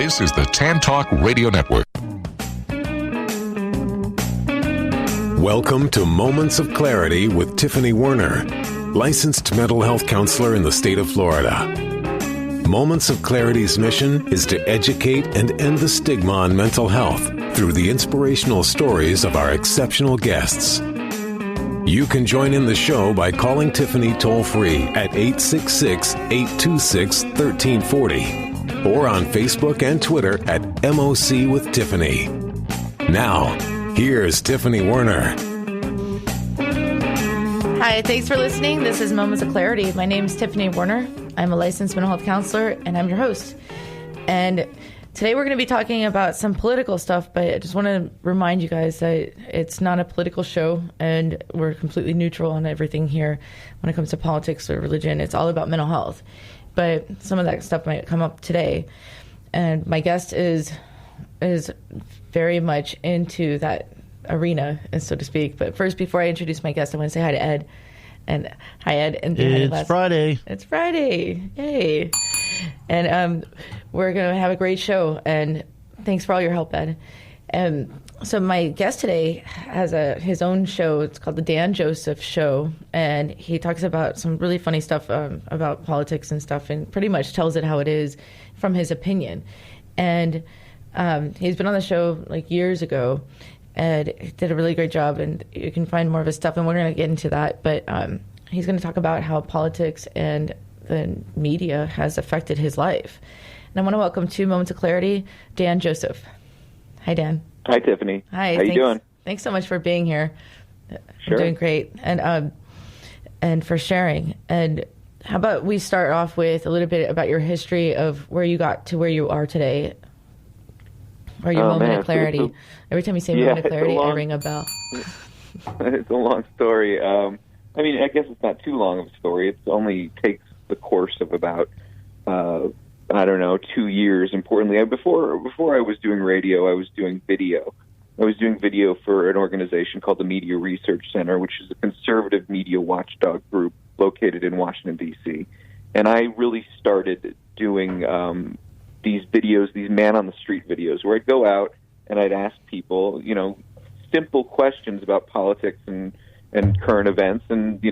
This is the Tan Talk Radio Network. Welcome to Moments of Clarity with Tiffany Werner, licensed mental health counselor in the state of Florida. Moments of Clarity's mission is to educate and end the stigma on mental health through the inspirational stories of our exceptional guests. You can join in the show by calling Tiffany toll-free at 866-826-1340 or on Facebook and Twitter at MOC with Tiffany. Now, here's Tiffany Werner. Hi, thanks for listening. This is Moments of Clarity. My name is Tiffany Werner. I'm a licensed mental health counselor, and I'm your host. And today we're going to be talking about some political stuff, but I just want to remind you guys that it's not a political show, and we're completely neutral on everything here when it comes to politics or religion. It's all about mental health. But some of that stuff might come up today. And my guest is very much into that arena, so to speak. But first, before I introduce my guest, I want to say hi to Ed. And hi, Ed. And it's Friday. It's Friday. Yay. And we're going to have a great show. And thanks for all your help, Ed. So my guest today has his own show. It's called The Dan Joseph Show. And he talks about some really funny stuff about politics and stuff, and pretty much tells it how it is from his opinion. And he's been on the show like years ago. And he did a really great job, and you can find more of his stuff, and we're going to get into that. But he's going to talk about how politics and the media has affected his life. And I want to welcome to Moments of Clarity, Dan Joseph. Hi, Dan. Hi, Tiffany. Hi. How you doing? Thanks so much for being here. Sure. I'm doing great, and for sharing. And how about we start off with a little bit about your history of where you got to where you are today, or your moment of clarity. Every time you say moment of clarity, I ring a bell. It's a long story. I mean, I guess it's not too long of a story. It only takes the course of about, 2 years, importantly. Before I was doing radio, I was doing video. I was doing video for an organization called the Media Research Center, which is a conservative media watchdog group located in Washington, D.C. And I really started doing these videos, these man-on-the-street videos, where I'd go out and I'd ask people, simple questions about politics and current events, and,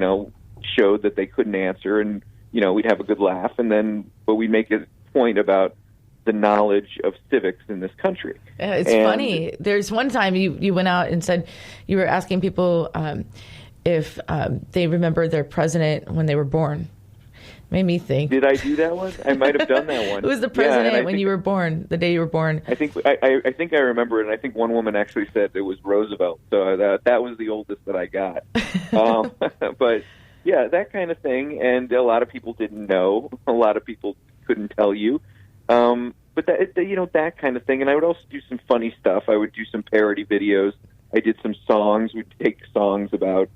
showed that they couldn't answer, and, we'd have a good laugh, but we'd make a point about the knowledge of civics in this country. It's funny. There's one time you went out and said you were asking people if they remember their president when they were born. Made me think. Did I do that one? I might have done that one. Who was the president when you were born, the day you were born? I think I remember it, and I think one woman actually said it was Roosevelt. So that was the oldest that I got. But, yeah, that kind of thing. And a lot of people didn't know. A lot of people couldn't tell you. But, that kind of thing. And I would also do some funny stuff. I would do some parody videos. I did some songs. We'd take songs about,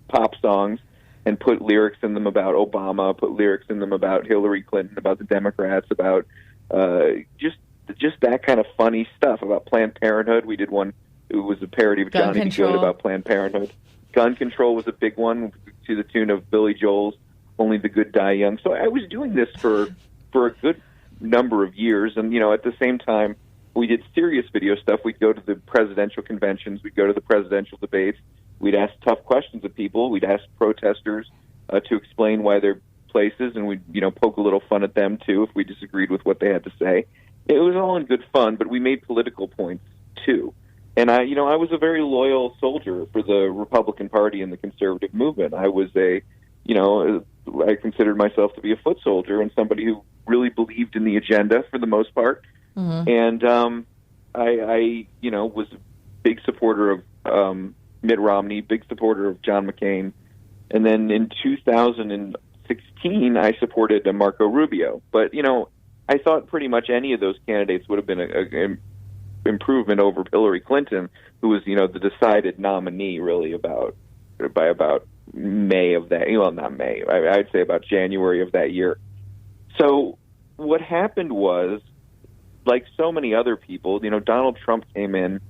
pop songs, and put lyrics in them about Obama, put lyrics in them about Hillary Clinton, about the Democrats, about just that kind of funny stuff, about Planned Parenthood. We did one. It was a parody of Johnny B. Good about Planned Parenthood. Gun control was a big one, to the tune of Billy Joel's Only the Good Die Young. So I was doing this for a good number of years, and at the same time, we did serious video stuff. We'd go to the presidential conventions. We'd go to the presidential debates. We'd ask tough questions of people. We'd ask protesters to explain why they're places, and we'd, poke a little fun at them, too, if we disagreed with what they had to say. It was all in good fun, but we made political points, too. And I was a very loyal soldier for the Republican Party and the conservative movement. I was I considered myself to be a foot soldier and somebody who really believed in the agenda for the most part. Mm-hmm. And I was a big supporter of Mitt Romney, big supporter of John McCain. And then in 2016, I supported Marco Rubio. But, I thought pretty much any of those candidates would have been an improvement over Hillary Clinton, who was, the decided nominee really by about May of that, not May, I'd say about January of that year. So what happened was, like so many other people, Donald Trump came in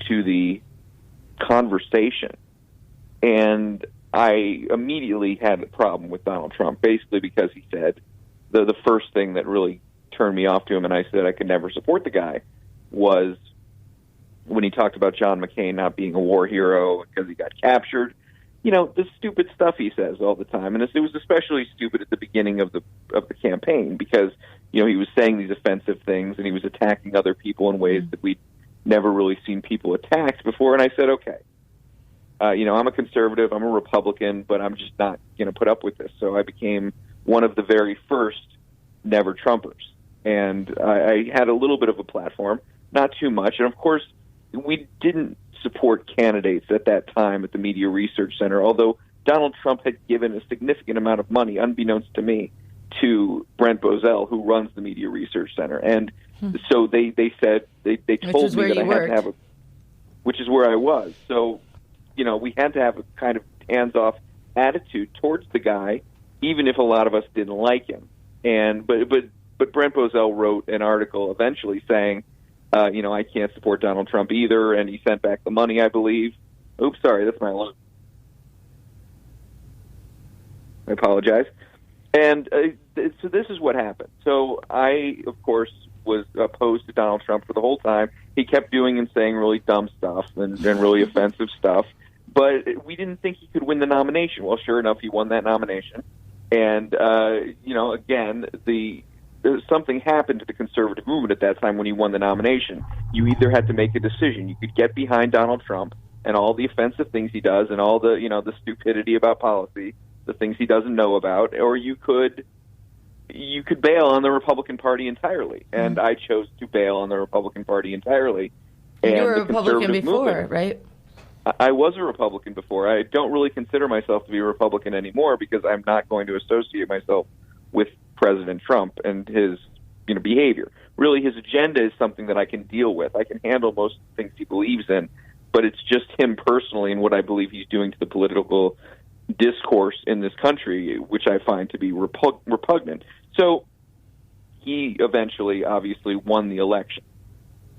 to the conversation, and I immediately had a problem with Donald Trump, basically because he said the first thing that really turned me off to him and I said I could never support the guy was when he talked about John McCain not being a war hero because he got captured. The stupid stuff he says all the time. And it was especially stupid at the beginning of the campaign because, he was saying these offensive things and he was attacking other people in ways that we'd never really seen people attacked before. And I said, okay, I'm a conservative, I'm a Republican, but I'm just not going to put up with this. So I became one of the very first Never Trumpers. And I had a little bit of a platform, not too much. And, of course, we didn't support candidates at that time at the Media Research Center, although Donald Trump had given a significant amount of money, unbeknownst to me, to Brent Bozell, who runs the Media Research Center. And so they said, they told me that I had to have which is where I was. So, we had to have a kind of hands-off attitude towards the guy, even if a lot of us didn't like him. And but Brent Bozell wrote an article eventually saying, I can't support Donald Trump either, and he sent back the money, I believe. Oops, sorry, that's my alarm. I apologize. And so this is what happened. So I, of course, was opposed to Donald Trump for the whole time. He kept doing and saying really dumb stuff and really offensive stuff, but we didn't think he could win the nomination. Well, sure enough, he won that nomination. And, again, something happened to the conservative movement at that time when he won the nomination. You either had to make a decision. You could get behind Donald Trump and all the offensive things he does and all the, the stupidity about policy, the things he doesn't know about, or you could bail on the Republican Party entirely. And I chose to bail on the Republican Party entirely. And you were a Republican before, right? I was a Republican before. I don't really consider myself to be a Republican anymore because I'm not going to associate myself with President Trump and his behavior. Really, his agenda is something that I can deal with. I can handle most of the things he believes in, but it's just him personally and what I believe he's doing to the political discourse in this country, which I find to be repugnant. So he eventually, obviously, won the election.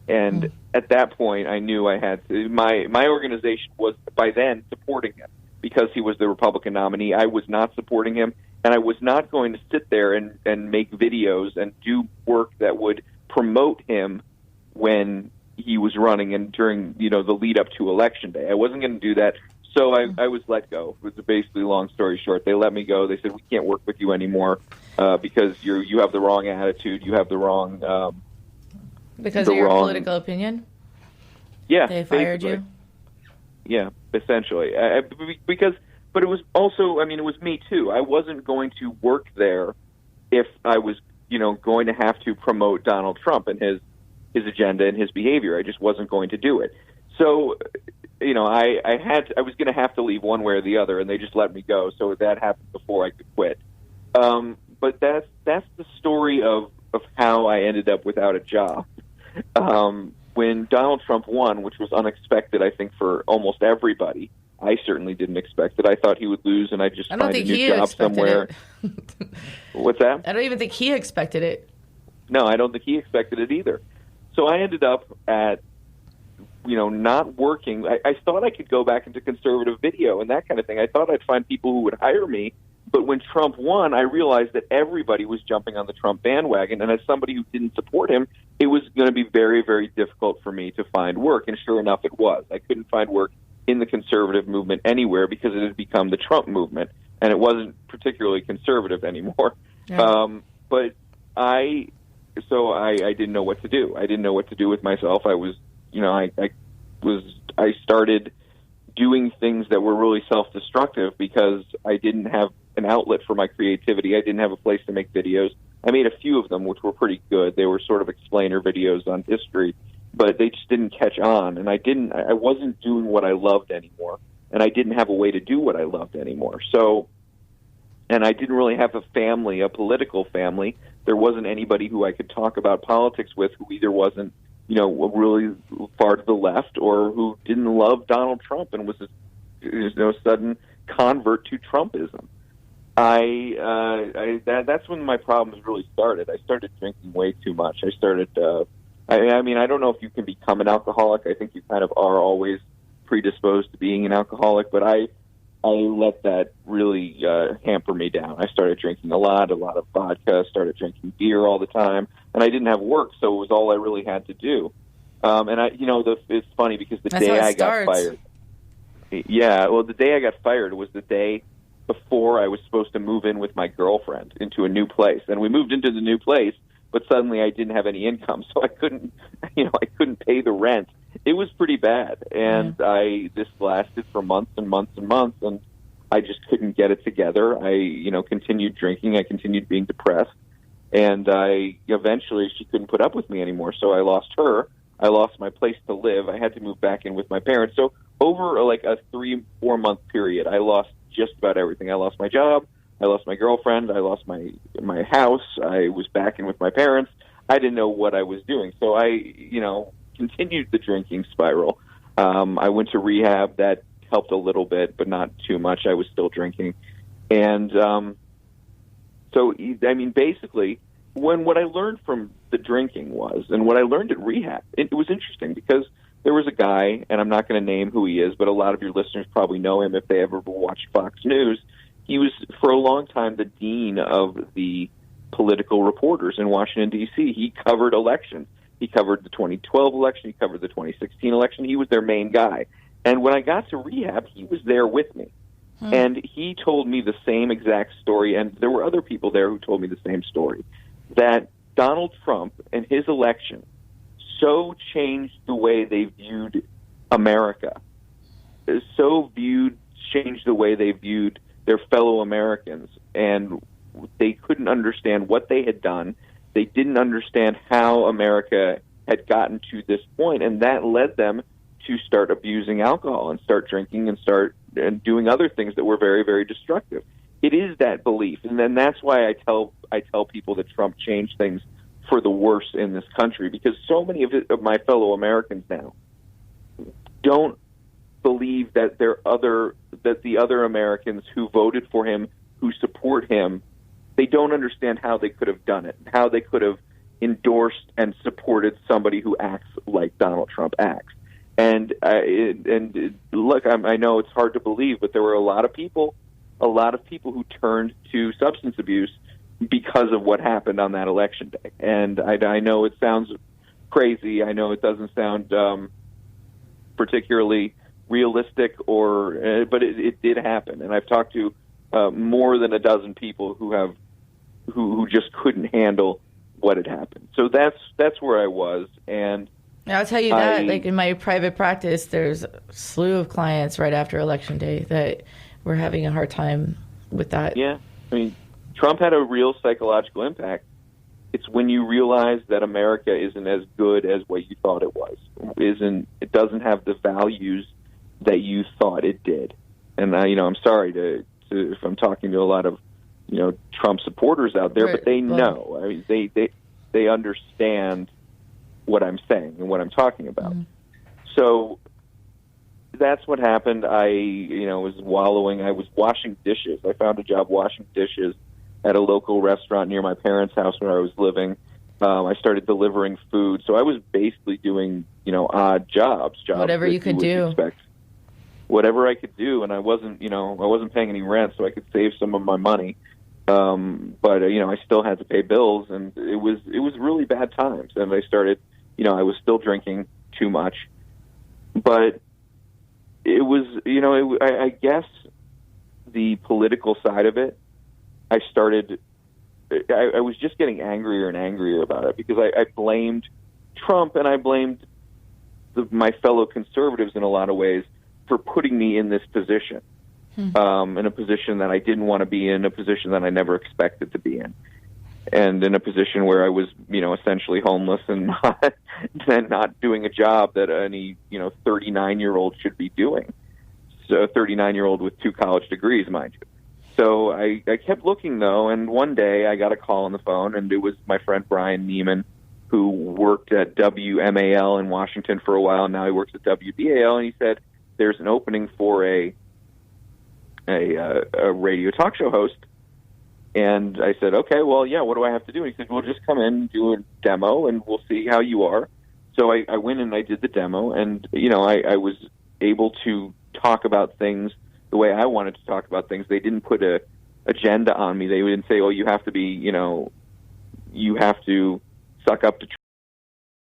And at that point, I knew I had to. My organization was, by then, supporting him because he was the Republican nominee. I was not supporting him, and I was not going to sit there and make videos and do work that would promote him when he was running and during, the lead up to Election Day. I wasn't going to do that. So I was let go. It was basically, long story short. They let me go. They said, we can't work with you anymore because you have the wrong attitude. You have the wrong... because of your political opinion? Yeah. They fired basically. you? Yeah, essentially. But it was also, it was me too. I wasn't going to work there if I was, going to have to promote Donald Trump and his agenda and his behavior. I just wasn't going to do it. So, I was going to have to leave one way or the other, and they just let me go. So that happened before I could quit. But that's the story of how I ended up without a job. When Donald Trump won, which was unexpected, I think, for almost everybody, I certainly didn't expect it. I thought he would lose, and I'd just find a new job somewhere. What's that? I don't even think he expected it. No, I don't think he expected it either. So I ended up at, not working. I thought I could go back into conservative video and that kind of thing. I thought I'd find people who would hire me. But when Trump won, I realized that everybody was jumping on the Trump bandwagon. And as somebody who didn't support him, it was going to be very, very difficult for me to find work. And sure enough, it was. I couldn't find work in the conservative movement anywhere because it had become the Trump movement. And it wasn't particularly conservative anymore. Yeah. But I didn't know what to do. I didn't know what to do with myself. I was, I started doing things that were really self-destructive because I didn't have an outlet for my creativity. I didn't have a place to make videos. I made a few of them, which were pretty good. They were sort of explainer videos on history, but they just didn't catch on. And I wasn't doing what I loved anymore, and I didn't have a way to do what I loved anymore. So, and I didn't really have a family, a political family. There wasn't anybody who I could talk about politics with who either wasn't, really far to the left or who didn't love Donald Trump and was a sudden convert to Trumpism. That's when my problems really started. I started drinking way too much. I started, I don't know if you can become an alcoholic. I think you kind of are always predisposed to being an alcoholic, but I I let that really hamper me down. I started drinking a lot of vodka, started drinking beer all the time, and I didn't have work, so it was all I really had to do. It's funny because the day I got fired. Yeah, well, the day I got fired was the day before I was supposed to move in with my girlfriend into a new place, and we moved into the new place, but suddenly I didn't have any income, so I couldn't pay the rent. It was pretty bad, and this lasted for months and months and months, and I just couldn't get it together. I continued drinking. I continued being depressed, and eventually she couldn't put up with me anymore, so I lost her. I lost my place to live. I had to move back in with my parents. So over like a 3-4 month period, I lost just about everything. I lost my job. I lost my girlfriend. I lost my house. I was back in with my parents. I didn't know what I was doing. So I, continued the drinking spiral. I went to rehab. That helped a little bit, but not too much. I was still drinking. And basically, what I learned from the drinking was, and what I learned at rehab, it was interesting because there was a guy, and I'm not going to name who he is, but a lot of your listeners probably know him if they ever watch Fox News. He was, for a long time, the dean of the political reporters in Washington, D.C. He covered elections. He covered the 2012 election. He covered the 2016 election. He was their main guy. And when I got to rehab, he was there with me. And he told me the same exact story, and there were other people there who told me the same story, that Donald Trump and his election so changed the way they viewed America, changed the way they viewed their fellow Americans, and they couldn't understand what they had done. They didn't understand how America had gotten to this point, and that led them to start abusing alcohol and start drinking and start doing other things that were very, very destructive. It is that belief, and then that's why I tell people that Trump changed things for the worse in this country, because so many of my fellow Americans now don't believe that the other Americans who voted for him, who support him, they don't understand how they could have done it, how they could have endorsed and supported somebody who acts like Donald Trump acts. And look, I know it's hard to believe, but there were a lot of people who turned to substance abuse because of what happened on that election day. And I know it sounds crazy. I know it doesn't sound particularly realistic, but it did happen. And I've talked to more than a dozen people who just couldn't handle what had happened. So that's where I was. And I'll tell you that, like in my private practice, there's a slew of clients right after Election Day that were having a hard time with that. Yeah. I mean, Trump had a real psychological impact. It's when you realize that America isn't as good as what you thought it was. It doesn't have the values that you thought it did. And I'm sorry to if I'm talking to a lot of Trump supporters out there, but they know. I mean, they understand what I'm saying and what I'm talking about. Mm-hmm. So that's what happened. I was wallowing. I was washing dishes. I found a job washing dishes at a local restaurant near my parents' house where I was living. I started delivering food. So I was basically doing, odd jobs. Whatever you could do. Expect. Whatever I could do, and I wasn't paying any rent, so I could save some of my money. But I still had to pay bills, and it was really bad times. And I started, I was still drinking too much, but it was, I guess the political side of it, I was just getting angrier and angrier about it because I blamed Trump and I blamed my fellow conservatives in a lot of ways for putting me in this position, in a position that I didn't want to be in, a position that I never expected to be in, and in a position where I was, essentially homeless and not doing a job that any, 39-year-old should be doing. So a 39-year-old with 2 college degrees, mind you. So I kept looking, though, and one day I got a call on the phone, and it was my friend Brian Neiman, who worked at WMAL in Washington for a while, and now he works at WBAL, and he said, there's an opening for a radio talk show host. And I said, okay, well, yeah, what do I have to do? And he said, well, just come in, do a demo, and we'll see how you are. So I went and I did the demo, and, I was able to talk about things the way I wanted to talk about things. They didn't put a agenda on me. They didn't say, "Oh, you have to be, you have to suck up to